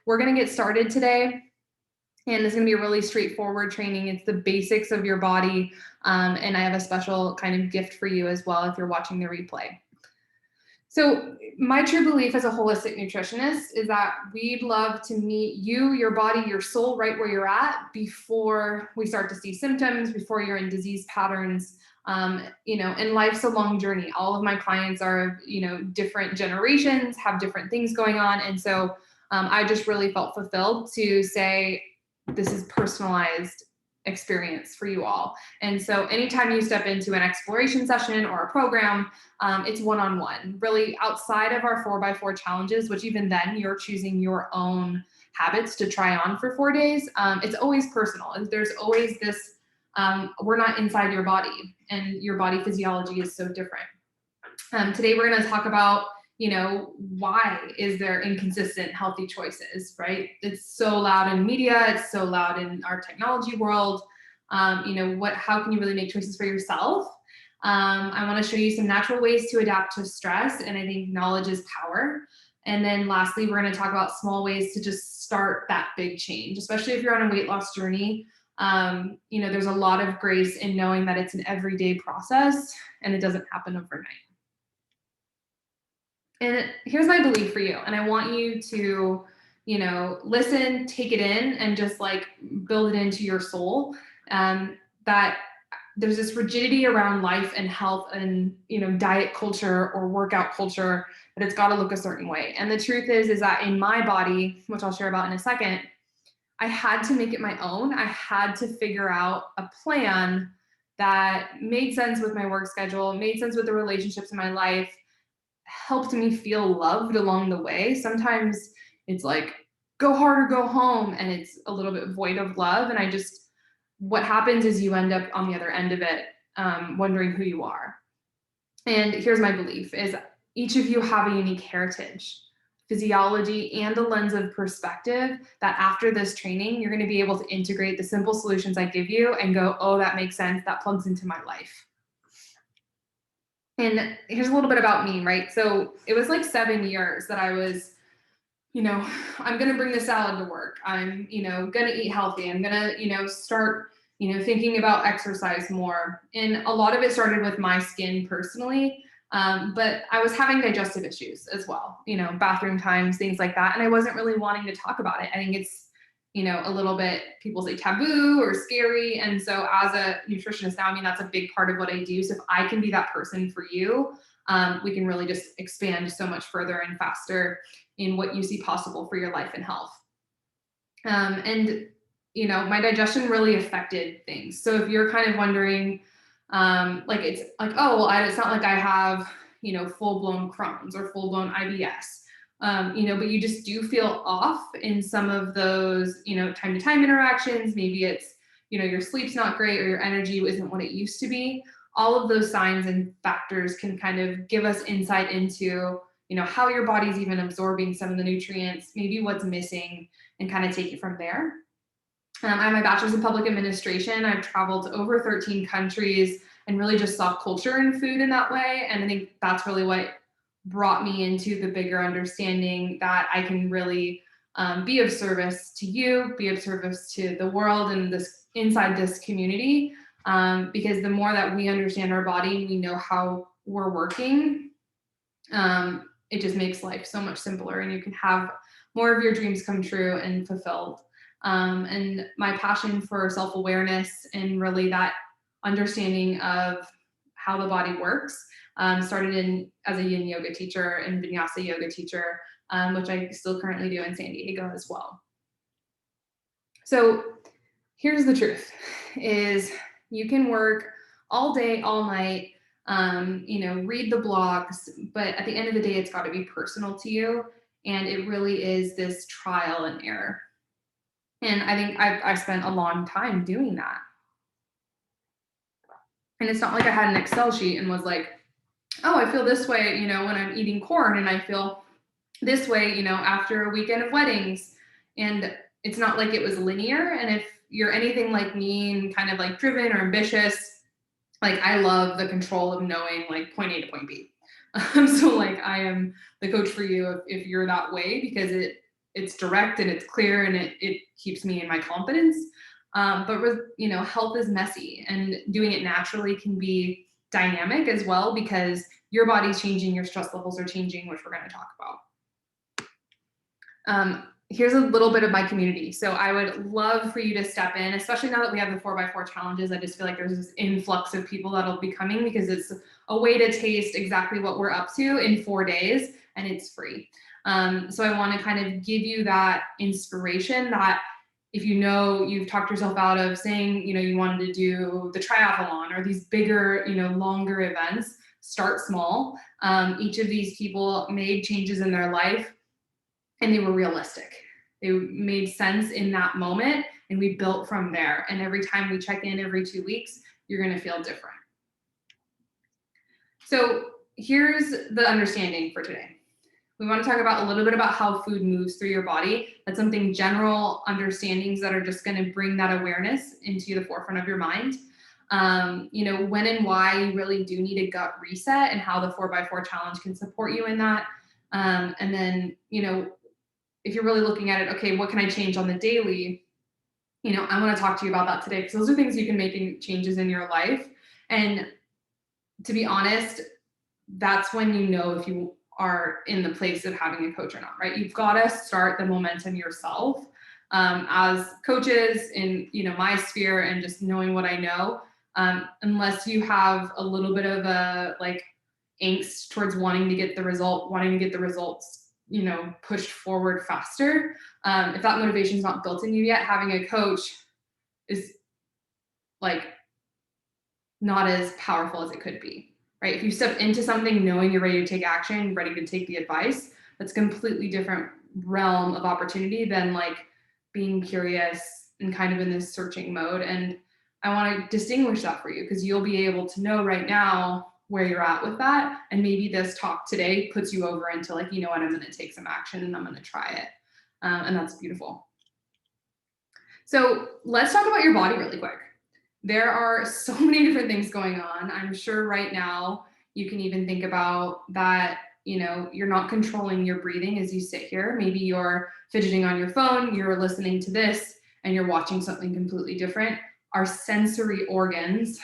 we're going to get started today. And it's going to be a really straightforward training. It's the basics of your body. And I have a special kind of gift for you as well if you're watching the replay. So my true belief as a holistic nutritionist is that we'd love to meet you, your body, your soul right where you're at before we start to see symptoms, before you're in disease patterns. And life's a long journey. All of my clients are, different generations, have different things going on. And so I just really felt fulfilled to say, this is personalized experience for you all. And so anytime you step into an exploration session or a program, it's one-on-one, really outside of our 4x4 challenges, which even then you're choosing your own habits to try on for 4 days. It's always personal. There's always this, we're not inside your body, and your body physiology is so different. Today we're going to talk about why is there inconsistent healthy choices, right? It's so loud in media. It's so loud in our technology world. How can you really make choices for yourself? I want to show you some natural ways to adapt to stress. And I think knowledge is power. And then lastly, we're going to talk about small ways to just start that big change, especially if you're on a weight loss journey. There's a lot of grace in knowing that it's an everyday process and it doesn't happen overnight. And here's my belief for you. And I want you to, listen, take it in, and just build it into your soul. That there's this rigidity around life and health and, diet culture or workout culture, that it's got to look a certain way. And the truth is that in my body, which I'll share about in a second, I had to make it my own. I had to figure out a plan that made sense with my work schedule, made sense with the relationships in my life, helped me feel loved along the way. Sometimes it's go hard or go home, and it's a little bit void of love. And what happens is you end up on the other end of it, wondering who you are. And here's my belief is each of you have a unique heritage, physiology, and a lens of perspective that after this training, you're going to be able to integrate the simple solutions I give you and go, oh, that makes sense. That plugs into my life. And here's a little bit about me, right? So it was 7 years that I was, I'm going to bring the salad to work. I'm, going to eat healthy. I'm going to, start, thinking about exercise more. And a lot of it started with my skin personally. But I was having digestive issues as well, bathroom times, things like that. And I wasn't really wanting to talk about it. I think it's, a little bit, people say taboo or scary. And so as a nutritionist now, that's a big part of what I do. So if I can be that person for you, we can really just expand so much further and faster in what you see possible for your life and health. My digestion really affected things. So if you're kind of wondering, it's not like I have, full-blown Crohn's or full-blown IBS. But you just do feel off in some of those, time-to-time interactions. Maybe it's, your sleep's not great or your energy isn't what it used to be. All of those signs and factors can kind of give us insight into, how your body's even absorbing some of the nutrients, maybe what's missing, and kind of take it from there. I have my bachelor's in public administration. I've traveled to over 13 countries and really just saw culture in food in that way. And I think that's really what brought me into the bigger understanding that I can really be of service to you, be of service to the world and this inside this community. Because the more that we understand our body and we know how we're working, it just makes life so much simpler, and you can have more of your dreams come true and fulfilled. And my passion for self-awareness and really that understanding of how the body works started as a yin yoga teacher and vinyasa yoga teacher, which I still currently do in San Diego as well. So here's the truth is you can work all day, all night, read the blogs, but at the end of the day, it's got to be personal to you. And it really is this trial and error. And I think I spent a long time doing that. And it's not like I had an Excel sheet and was like, oh, I feel this way, when I'm eating corn, and I feel this way, after a weekend of weddings. And it's not like it was linear. And if you're anything like me and kind of driven or ambitious, I love the control of knowing point A to point B. So I am the coach for you if you're that way, because it's direct and it's clear and it keeps me in my confidence. But with, health is messy, and doing it naturally can be dynamic as well, because your body's changing, your stress levels are changing, which we're going to talk about. Here's a little bit of my community. So I would love for you to step in, especially now that we have the 4x4 challenges. I just feel like there's this influx of people that'll be coming, because it's a way to taste exactly what we're up to in 4 days, and it's free. So I want to kind of give you that inspiration that if you've talked yourself out of saying, you wanted to do the triathlon or these bigger, longer events, start small. Each of these people made changes in their life, and they were realistic. They made sense in that moment, and we built from there. And every time we check in every 2 weeks, you're going to feel different. So here's the understanding for today. We want to talk about a little bit about how food moves through your body. That's something general understandings that are just going to bring that awareness into the forefront of your mind. When and why you really do need a gut reset, and how the 4x4 challenge can support you in that. And then, if you're really looking at it, okay, what can I change on the daily? I want to talk to you about that today, because those are things you can make changes in your life. And to be honest, that's when if you are in the place of having a coach or not, right? You've got to start the momentum yourself. As coaches in, my sphere, and just knowing what I know, unless you have a little bit of a angst towards wanting to get the results, pushed forward faster. If that motivation is not built in you yet, having a coach is not as powerful as it could be, right? If you step into something knowing you're ready to take action, ready to take the advice, that's a completely different realm of opportunity than being curious and kind of in this searching mode. And I want to distinguish that for you, because you'll be able to know right now where you're at with that. And maybe this talk today puts you over into I'm going to take some action and I'm going to try it. And that's beautiful. So let's talk about your body really quick. There are so many different things going on. I'm sure right now you can even think about that, you're not controlling your breathing as you sit here. Maybe you're fidgeting on your phone, you're listening to this, and you're watching something completely different. Our sensory organs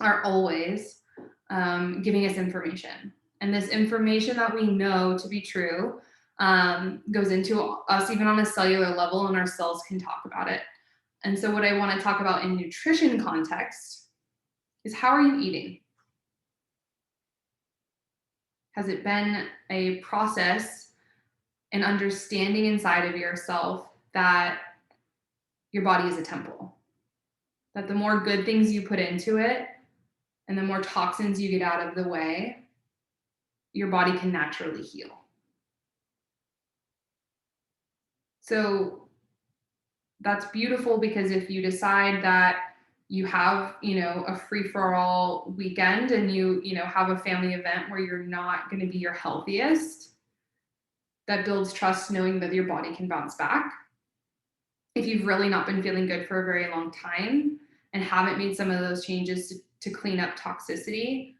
are always giving us information. And this information that we know to be true goes into us even on a cellular level, and our cells can talk about it. And so what I want to talk about in nutrition context is, how are you eating? Has it been a process and understanding inside of yourself that your body is a temple? That the more good things you put into it and the more toxins you get out of the way, your body can naturally heal. So that's beautiful, because if you decide that you have, a free-for-all weekend, and you have a family event where you're not going to be your healthiest, that builds trust, knowing that your body can bounce back. If you've really not been feeling good for a very long time and haven't made some of those changes to clean up toxicity,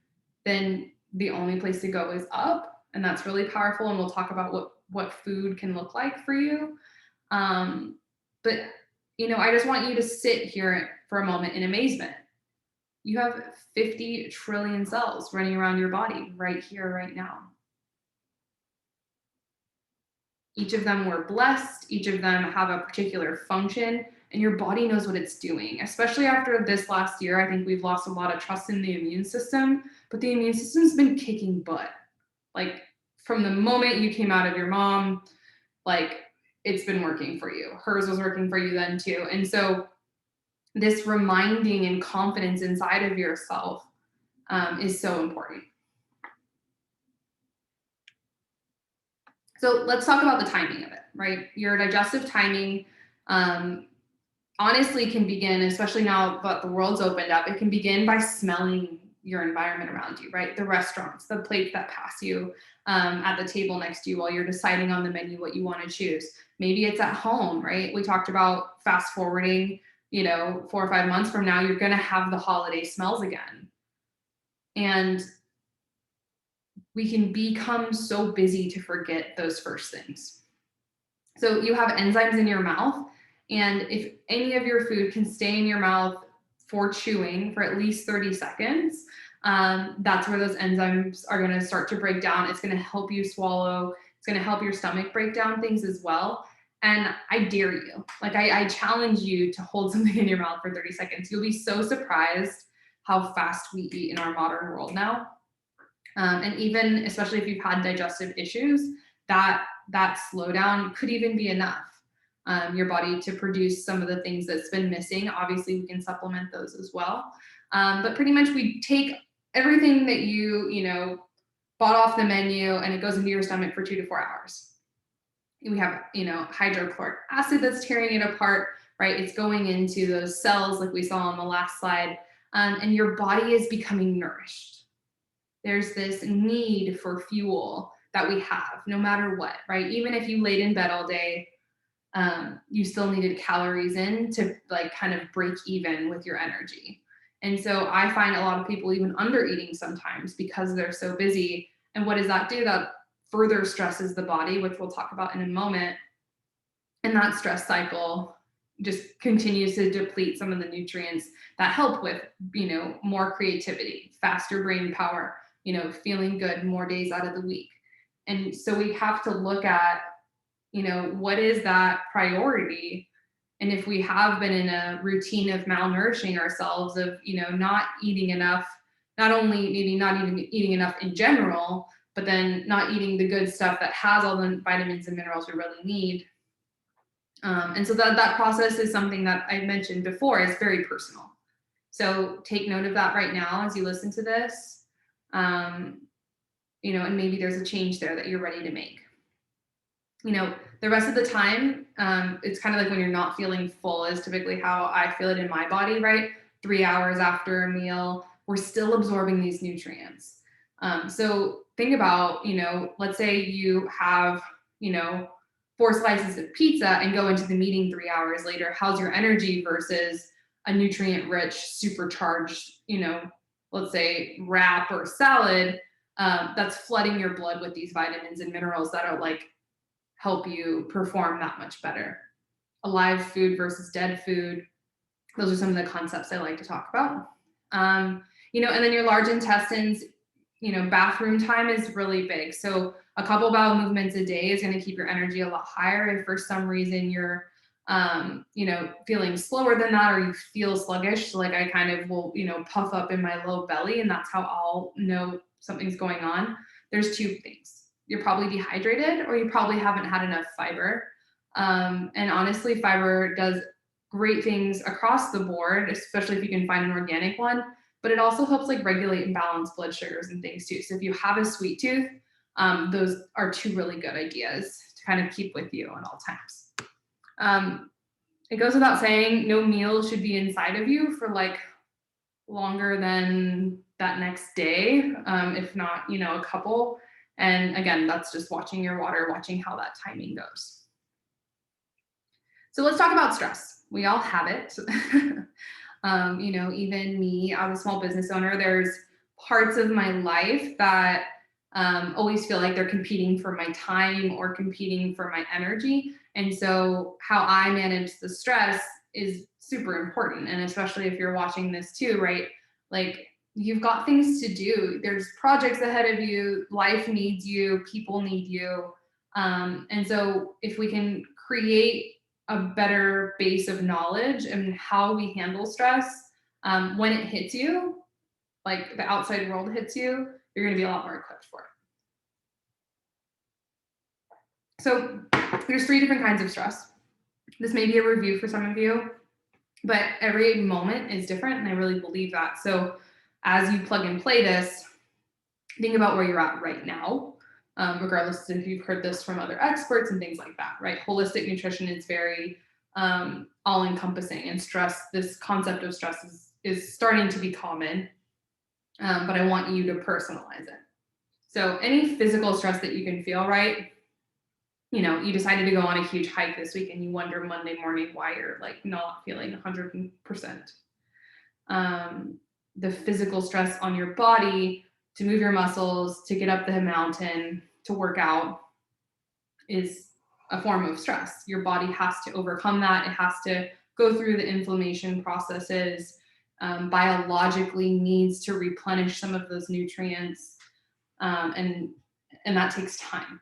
then the only place to go is up. And that's really powerful. And we'll talk about what food can look like for you. But, I just want you to sit here for a moment in amazement. You have 50 trillion cells running around your body right here, right now. Each of them were blessed. Each of them have a particular function, and your body knows what it's doing. Especially after this last year, I think we've lost a lot of trust in the immune system, but the immune system's been kicking butt. From the moment you came out of your mom, it's been working for you. Hers was working for you then too. And so this reminding and confidence inside of yourself is so important. So let's talk about the timing of it, right? Your digestive timing honestly can begin, especially now that the world's opened up, it can begin by smelling your environment around you, right? The restaurants, the plates that pass you at the table next to you while you're deciding on the menu what you want to choose. Maybe it's at home, right? We talked about fast forwarding, 4 or 5 months from now, you're going to have the holiday smells again. And we can become so busy to forget those first things. So you have enzymes in your mouth, and if any of your food can stay in your mouth for chewing for at least 30 seconds, that's where those enzymes are going to start to break down. It's going to help you swallow. It's going to help your stomach break down things as well. And I dare you, like I challenge you to hold something in your mouth for 30 seconds. You'll be so surprised how fast we eat in our modern world now. And even, especially if you've had digestive issues, that slowdown could even be enough. Your body to produce some of the things that's been missing. Obviously, we can supplement those as well. But pretty much we take everything that you know, bought off the menu and it goes into your stomach for 2 to 4 hours. We have, you know, hydrochloric acid that's tearing it apart, right? It's going into those cells like we saw on the last slide, and your body is becoming nourished. There's this need for fuel that we have no matter what, right? Even if you laid in bed all day, you still needed calories in to like kind of break even with your energy. And so I find a lot of people even under eating sometimes because they're so busy. And what does that do? That further stresses the body, which we'll talk about in a moment. And that stress cycle just continues to deplete some of the nutrients that help with, you know, more creativity, faster brain power, you know, feeling good more days out of the week. And so we have to look at, you know, what is that priority? And if we have been in a routine of malnourishing ourselves, of, you know, not eating enough, not only maybe not even eating enough in general, but then not eating the good stuff that has all the vitamins and minerals we really need. And so that process is something that I mentioned before is very personal. So take note of that right now as you listen to this. You know, and maybe there's a change there that you're ready to make. You know, the rest of the time, it's kind of like when you're not feeling full is typically how I feel it in my body, right? 3 hours after a meal, we're still absorbing these nutrients. So think about, you know, let's say you have, you know, 4 slices of pizza and go into the meeting 3 hours later. How's your energy versus a nutrient-rich, supercharged, you know, let's say wrap or salad that's flooding your blood with these vitamins and minerals that are like help you perform that much better. Alive food versus dead food. Those are some of the concepts I like to talk about. You know, and then your large intestines, you know, bathroom time is really big. So a couple bowel movements a day is going to keep your energy a lot higher. If for some reason you're, you know, feeling slower than that, or you feel sluggish, like I kind of will, you know, puff up in my low belly, and that's how I'll know something's going on. There's 2 things. You're probably dehydrated, or you probably haven't had enough fiber. And honestly, fiber does great things across the board, especially if you can find an organic one, but it also helps like regulate and balance blood sugars and things too. So if you have a sweet tooth, those are 2 really good ideas to kind of keep with you at all times. It goes without saying, no meal should be inside of you for like longer than that next day, if not, you know, a couple. And again, that's just watching your water, watching how that timing goes. So let's talk about stress. We all have it. You know, even me as a small business owner, there's parts of my life that always feel like they're competing for my time or competing for my energy. And so how I manage the stress is super important. And especially if you're watching this too, right? Like you've got things to do. There's projects ahead of you. Life needs you. People need you. And so if we can create a better base of knowledge and how we handle stress, when it hits you, like the outside world hits you, you're going to be a lot more equipped for it. So there's 3 different kinds of stress. This may be a review for some of you, but every moment is different, and I really believe that. So as you plug and play this, think about where you're at right now, regardless if you've heard this from other experts and things like that, right? Holistic nutrition is very all-encompassing, and stress, this concept of stress is starting to be common, but I want you to personalize it. So any physical stress that you can feel, right? You know, you decided to go on a huge hike this week and you wonder Monday morning why you're like not feeling 100%. The physical stress on your body to move your muscles, to get up the mountain, to work out is a form of stress. Your body has to overcome that. It has to go through the inflammation processes, biologically needs to replenish some of those nutrients, and that takes time.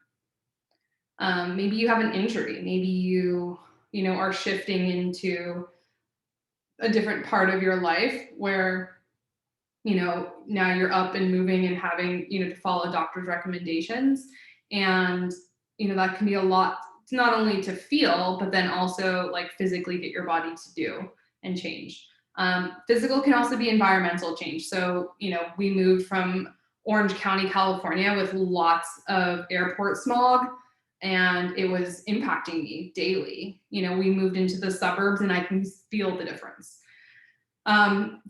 Maybe you have an injury. Maybe you know, are shifting into a different part of your life where, you know, now you're up and moving and having, you know, to follow doctor's recommendations. And, you know, that can be a lot, not only to feel, but then also like physically get your body to do and change. Physical can also be environmental change. So, you know, we moved from Orange County, California with lots of airport smog, and it was impacting me daily. You know, we moved into the suburbs and I can feel the difference.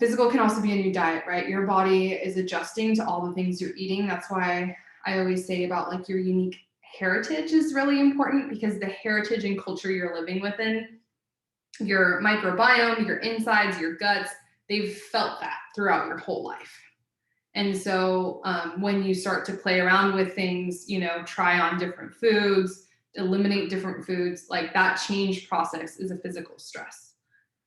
Physical can also be a new diet, right? Your body is adjusting to all the things you're eating. That's why I always say about like your unique heritage is really important, because the heritage and culture you're living within, your microbiome, your insides, your guts, they've felt that throughout your whole life. And so when you start to play around with things, you know, try on different foods, eliminate different foods, like that change process is a physical stress.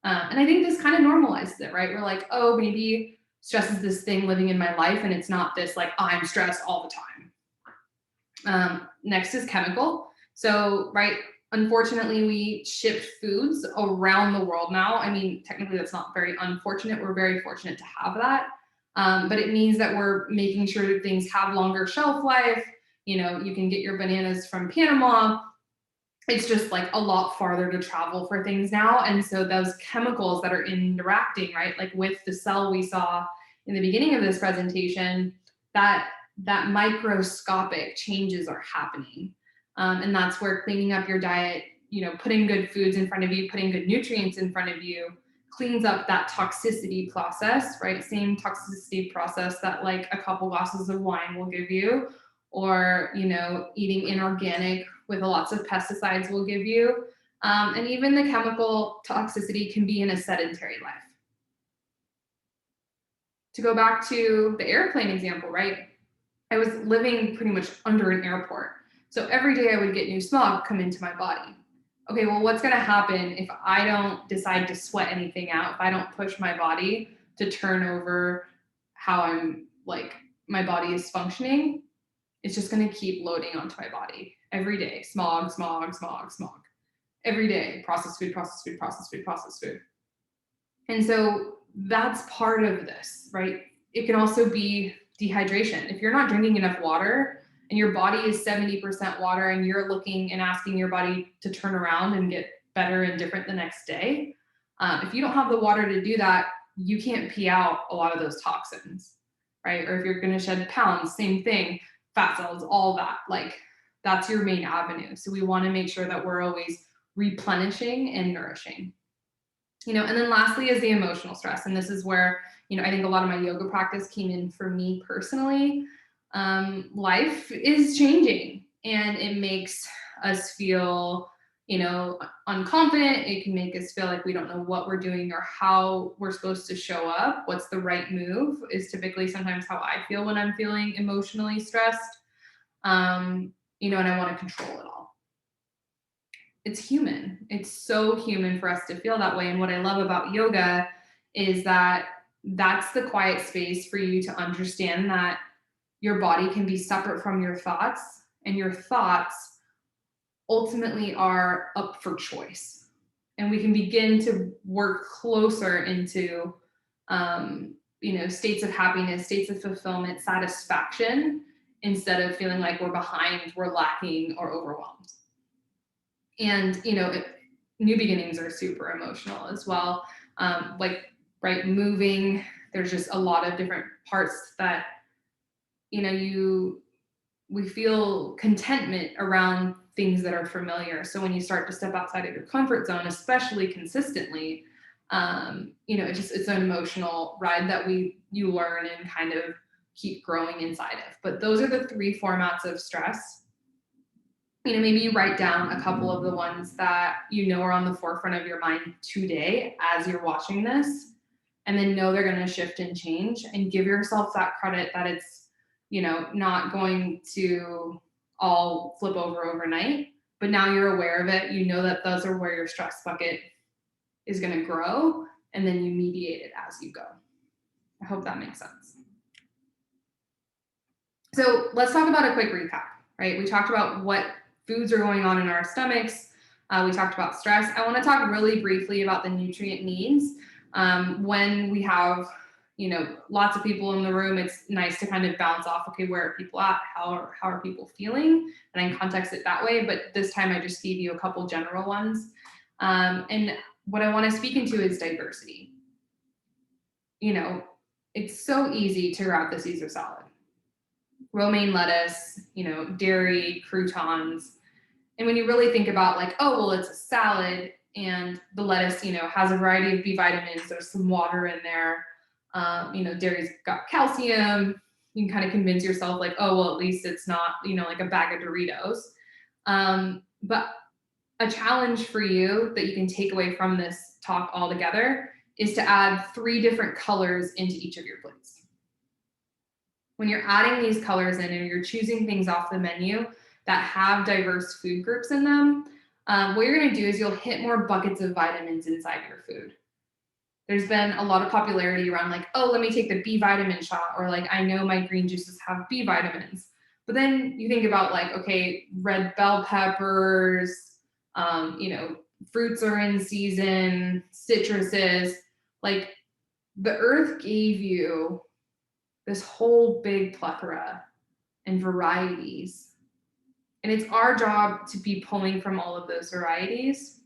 And I think this kind of normalizes it, right? We're like, oh, maybe stress is this thing living in my life, and it's not this like I'm stressed all the time. Next is chemical. So, right, unfortunately, we ship foods around the world now. I mean, technically, that's not very unfortunate. We're very fortunate to have that. But it means that we're making sure that things have longer shelf life. You know, you can get your bananas from Panama. It's just like a lot farther to travel for things now. And so those chemicals that are interacting, right, like with the cell we saw in the beginning of this presentation, that microscopic changes are happening. And that's where cleaning up your diet, you know, putting good foods in front of you, putting good nutrients in front of you, cleans up that toxicity process, right? Same toxicity process that like a couple glasses of wine will give you, or, you know, eating inorganic with lots of pesticides will give you. And even the chemical toxicity can be in a sedentary life. To go back to the airplane example, right? I was living pretty much under an airport. So every day I would get new smog come into my body. Okay, well, what's going to happen if I don't decide to sweat anything out, if I don't push my body to turn over how I'm like, my body is functioning? It's just going to keep loading onto my body every day. Smog, smog, smog, smog. Every day, processed food, processed food, processed food, processed food. And so that's part of this, right? It can also be dehydration. If you're not drinking enough water and your body is 70% water and you're looking and asking your body to turn around and get better and different the next day, if you don't have the water to do that, you can't pee out a lot of those toxins, right? Or if you're going to shed pounds, same thing, fat cells, all that, like that's your main avenue. So we want to make sure that we're always replenishing and nourishing. You know, and then lastly is the emotional stress. And this is where, you know, I think a lot of my yoga practice came in for me personally. Life is changing and it makes us feel, you know, unconfident. It can make us feel like we don't know what we're doing or how we're supposed to show up. What's the right move is typically sometimes how I feel when I'm feeling emotionally stressed. You know, and I want to control it all. It's human. It's so human for us to feel that way. And what I love about yoga is that that's the quiet space for you to understand that your body can be separate from your thoughts, and your thoughts ultimately are up for choice. And we can begin to work closer into, you know, states of happiness, states of fulfillment, satisfaction, instead of feeling like we're behind, we're lacking, or overwhelmed. And, you know, new beginnings are super emotional as well. Like, right, moving, there's just a lot of different parts that, you know, we feel contentment around things that are familiar. So when you start to step outside of your comfort zone, especially consistently, you know, it's an emotional ride that you learn and kind of keep growing inside of. But those are the three formats of stress. You know, maybe you write down a couple of the ones that you know are on the forefront of your mind today as you're watching this, and then know they're going to shift and change, and give yourself that credit that it's, you know, not going to all flip over overnight. but now you're aware of it. You know that those are where your stress bucket is going to grow, and then you mediate it as you go. I hope that makes sense. So let's talk about a quick recap, right? We talked about what foods are going on in our stomachs. We talked about stress. I want to talk really briefly about the nutrient needs. When we have, lots of people in the room, it's nice to kind of bounce off, okay, where are people at? How are people feeling? And I can context it that way. But this time I just gave you a couple general ones. And what I want to speak into is diversity. It's so easy to grab the Caesar salad, romaine lettuce, dairy, croutons. And when you really think about like, oh, well, it's a salad and the lettuce, has a variety of B vitamins, there's some water in there, dairy's got calcium, you can kind of convince yourself like, oh, well, at least it's not, like a bag of Doritos. But a challenge for you that you can take away from this talk altogether is to add 3 different colors into each of your plates. When you're adding these colors in and you're choosing things off the menu that have diverse food groups in them, what you're going to do is you'll hit more buckets of vitamins inside your food. There's been a lot of popularity around like, oh, let me take the B vitamin shot, or like, I know my green juices have B vitamins. But then you think about like, okay, red bell peppers, fruits are in season, citruses. Like, the earth gave you this whole big plethora and varieties. And it's our job to be pulling from all of those varieties.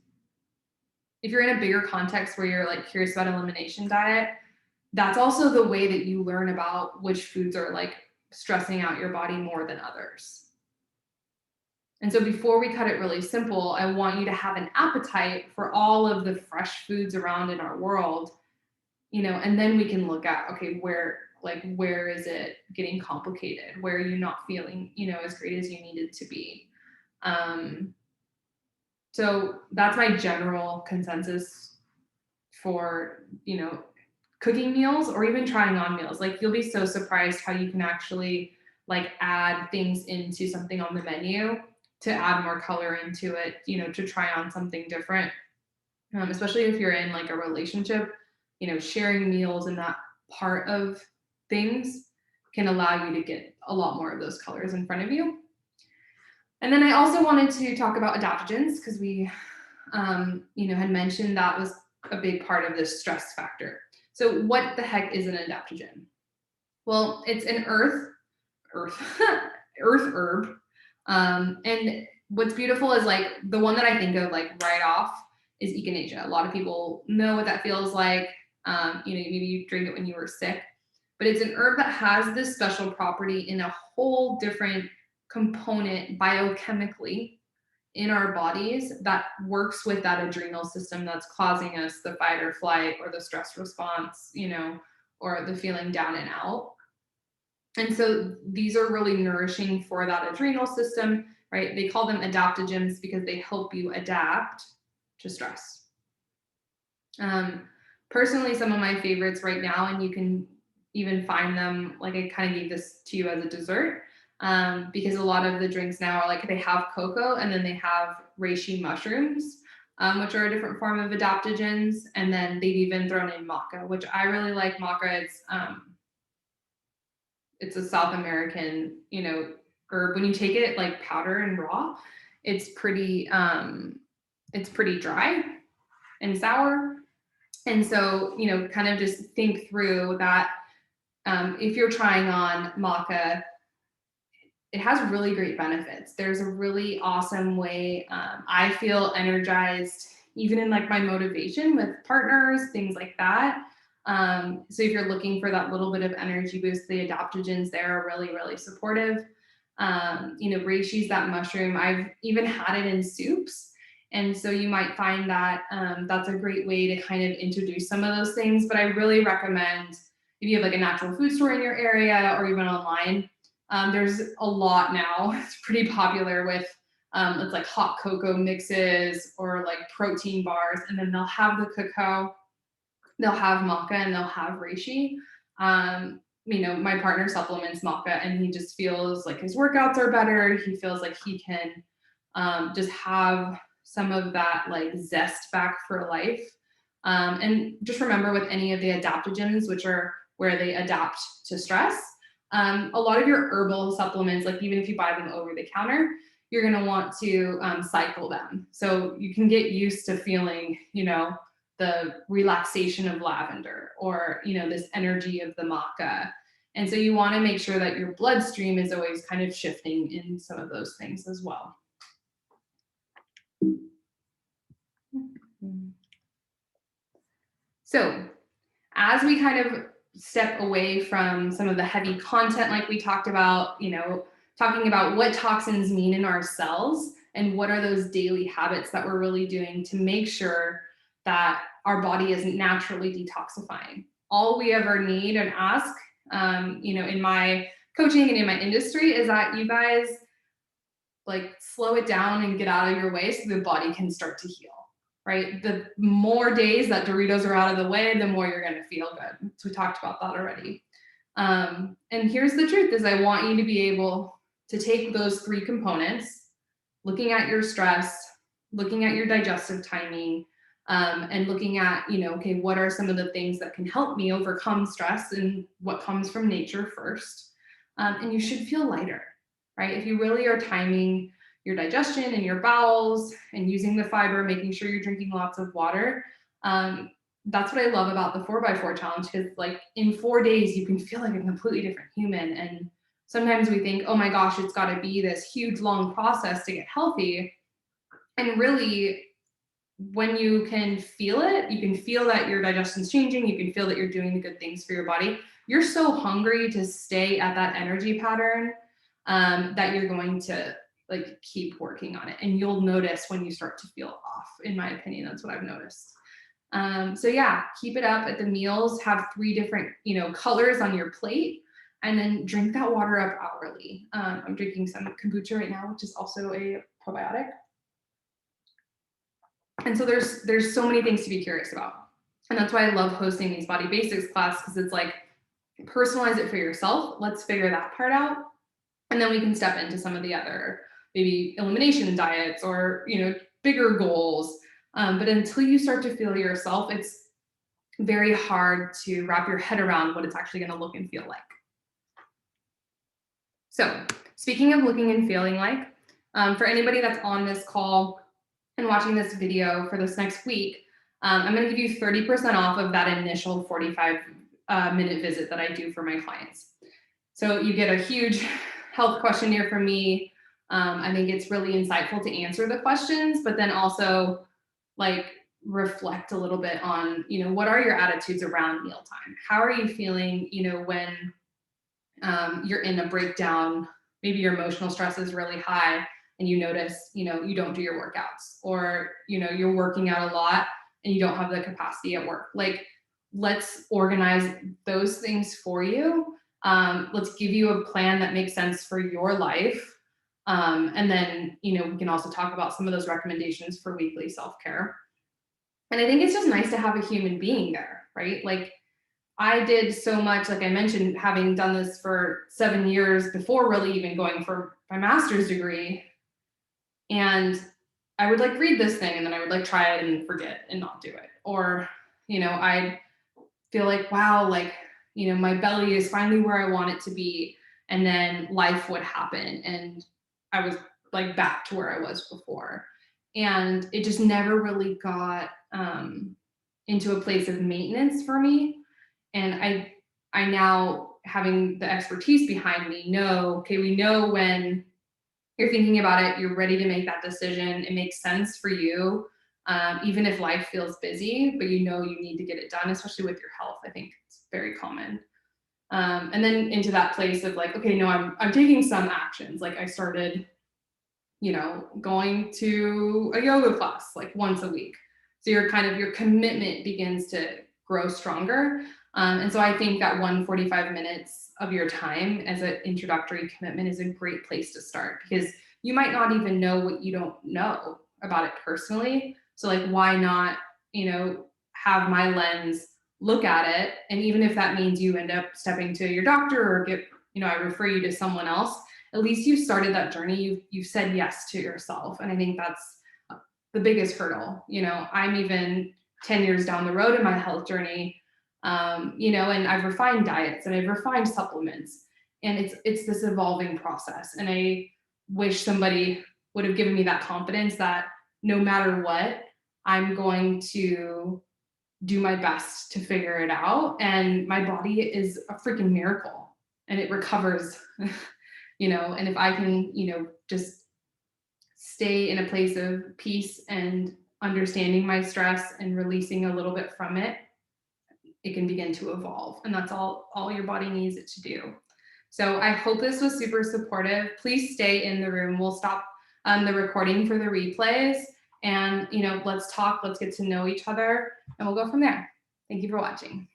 If you're in a bigger context where you're like curious about elimination diet, that's also the way that you learn about which foods are like stressing out your body more than others. And so before we cut it really simple, I want you to have an appetite for all of the fresh foods around in our world, and then we can look at, okay, where is it getting complicated? Where are you not feeling, as great as you need it to be? So that's my general consensus for, cooking meals or even trying on meals. Like, you'll be so surprised how you can actually like add things into something on the menu to add more color into it, to try on something different. Especially if you're in like a relationship, sharing meals and that part of things can allow you to get a lot more of those colors in front of you. And then I also wanted to talk about adaptogens because we, had mentioned that was a big part of this stress factor. So what the heck is an adaptogen? Well, it's an earth herb. And what's beautiful is like the one that I think of like right off is echinacea. A lot of people know what that feels like. Maybe you drink it when you were sick, but it's an herb that has this special property in a whole different component biochemically in our bodies that works with that adrenal system that's causing us the fight or flight or the stress response, or the feeling down and out. And so these are really nourishing for that adrenal system, right? They call them adaptogens because they help you adapt to stress. Personally, some of my favorites right now, and you can even find them, like I kind of gave this to you as a dessert, because a lot of the drinks now are like they have cocoa and then they have reishi mushrooms, which are a different form of adaptogens. And then they've even thrown in maca, which I really like. Maca, it's a South American, herb. When you take it like powder and raw, it's pretty dry and sour. And so, kind of just think through that. If you're trying on maca, it has really great benefits. There's a really awesome way. I feel energized, even in like my motivation with partners, things like that. So if you're looking for that little bit of energy boost, the adaptogens there are really, really supportive. Reishi's that mushroom. I've even had it in soups. And so you might find that that's a great way to kind of introduce some of those things. But I really recommend if you have like a natural food store in your area or even online, there's a lot now. It's pretty popular with it's like hot cocoa mixes or like protein bars. And then they'll have the cacao, they'll have maca, and they'll have reishi. My partner supplements maca and he just feels like his workouts are better. He feels like he can just have some of that like zest back for life. And just remember with any of the adaptogens, which are where they adapt to stress, a lot of your herbal supplements, like even if you buy them over the counter, you're going to want to cycle them. So you can get used to feeling, the relaxation of lavender, or, this energy of the maca. And so you want to make sure that your bloodstream is always kind of shifting in some of those things as well. So as we kind of step away from some of the heavy content, like we talked about, talking about what toxins mean in our cells and what are those daily habits that we're really doing to make sure that our body is naturally detoxifying. All we ever need and ask, in my coaching and in my industry, is that you guys like slow it down and get out of your way so the body can start to heal. Right? The more days that Doritos are out of the way, the more you're going to feel good. So we talked about that already. And here's the truth is I want you to be able to take those three components, looking at your stress, looking at your digestive timing, and looking at, okay, what are some of the things that can help me overcome stress and what comes from nature first. And you should feel lighter, right? If you really are timing your digestion and your bowels and using the fiber, making sure you're drinking lots of water. That's what I love about the 4x4 challenge, because like in 4 days, you can feel like a completely different human. And sometimes we think, oh my gosh, it's got to be this huge, long process to get healthy. And really, when you can feel it, you can feel that your digestion's changing, you can feel that you're doing the good things for your body. You're so hungry to stay at that energy pattern that you're going to like keep working on it, and you'll notice when you start to feel off. In my opinion, that's what I've noticed. So yeah, keep it up at the meals, have 3 different, colors on your plate, and then drink that water up hourly. I'm drinking some kombucha right now, which is also a probiotic. And so there's so many things to be curious about. And that's why I love hosting these body basics class, because it's like, personalize it for yourself. Let's figure that part out. And then we can step into some of the other maybe elimination diets or, bigger goals. But until you start to feel yourself, it's very hard to wrap your head around what it's actually going to look and feel like. So speaking of looking and feeling like, for anybody that's on this call and watching this video for this next week, I'm going to give you 30% off of that initial 45-minute visit that I do for my clients. So you get a huge health questionnaire from me. I think it's really insightful to answer the questions, but then also like reflect a little bit on, what are your attitudes around mealtime? How are you feeling, when you're in a breakdown, maybe your emotional stress is really high and you notice, you don't do your workouts, or, you're working out a lot and you don't have the capacity at work. Like, let's organize those things for you. Let's give you a plan that makes sense for your life. And then, we can also talk about some of those recommendations for weekly self-care. And I think it's just nice to have a human being there, right? Like, I did so much, like I mentioned, having done this for 7 years before really even going for my master's degree. And I would like read this thing and then I would like try it and forget and not do it. Or, I'd feel like, wow, like, my belly is finally where I want it to be. And then life would happen and I was like back to where I was before. And it just never really got into a place of maintenance for me. And I now, having the expertise behind me, know, okay, we know when you're thinking about it, you're ready to make that decision. It makes sense for you. Even if life feels busy, but you need to get it done, especially with your health. I think it's very common. And then into that place of like, okay, no, I'm taking some actions. Like I started, going to a yoga class like once a week. So your commitment begins to grow stronger. And so I think that 145 minutes of your time as an introductory commitment is a great place to start, because you might not even know what you don't know about it personally. So like, why not, have my lens look at it. And even if that means you end up stepping to your doctor or I refer you to someone else, at least you started that journey. You've said yes to yourself. And I think that's the biggest hurdle. You know, I'm even 10 years down the road in my health journey, you know, and I've refined diets and I've refined supplements, and it's this evolving process. And I wish somebody would have given me that confidence that no matter what, I'm going to do my best to figure it out. And my body is a freaking miracle and it recovers, you know, and if I can, you know, just stay in a place of peace and understanding my stress and releasing a little bit from it, it can begin to evolve. And that's all your body needs it to do. So I hope this was super supportive. Please stay in the room. We'll stop the recording for the replays, and, you know, let's talk, let's get to know each other, and we'll go from there. Thank you for watching.